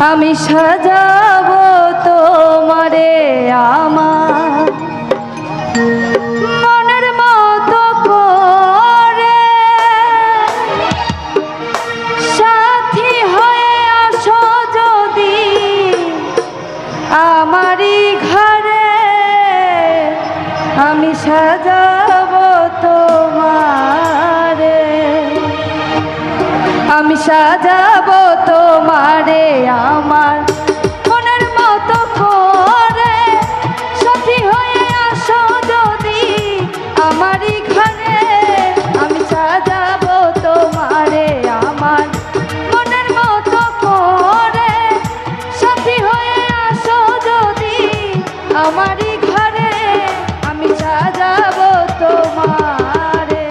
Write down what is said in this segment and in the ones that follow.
আমি সাজাবো তোমারে আমার মনের মতো করে, সাথী হয়ে আসো যদি আমারই ঘরে। আমি সাজাবো তোমারে, আমি সাজাবো তোমারে আমার মনের মতো করে, সাথী হয়ে আসো যদি আমারই ঘরে। আমি সাজাবো তোমারে আমার মনের মতো করে, সাথী হয়ে আসো যদি আমারই ঘরে। আমি সাজাবো তোমারে।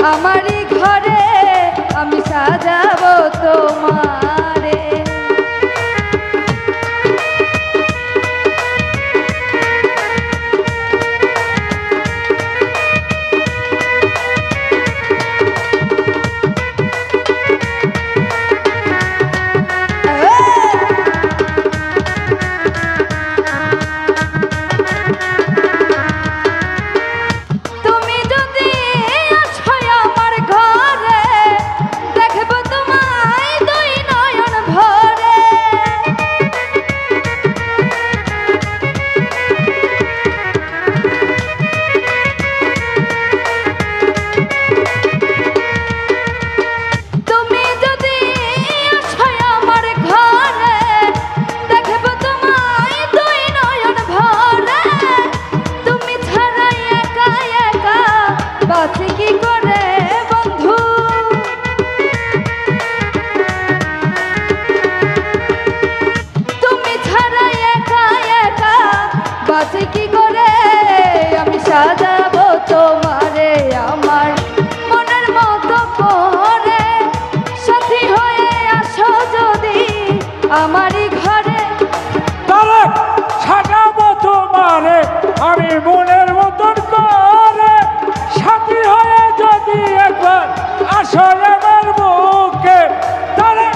আমারই ঘরে আমি সাজাবো তোমারে। সাজাবো তোমারে আমার মনের মতো করে, সাথী হয়ে আসো যদি আমারই ঘরে। তাহলে সাজাবো তোমারে আমি মনের মতন করে, সাথী হয়ে যদি একবার আসো আমার বুকে। তাহলে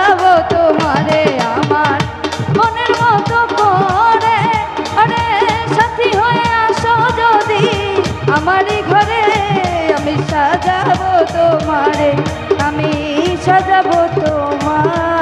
সাজাবো তোমারে আমার মনের মতো করে। আরে সাথী হয়ে আসো যদি আমারই ঘরে, আমি সাজাবো তোমারে, আমি সাজাবো তোমার।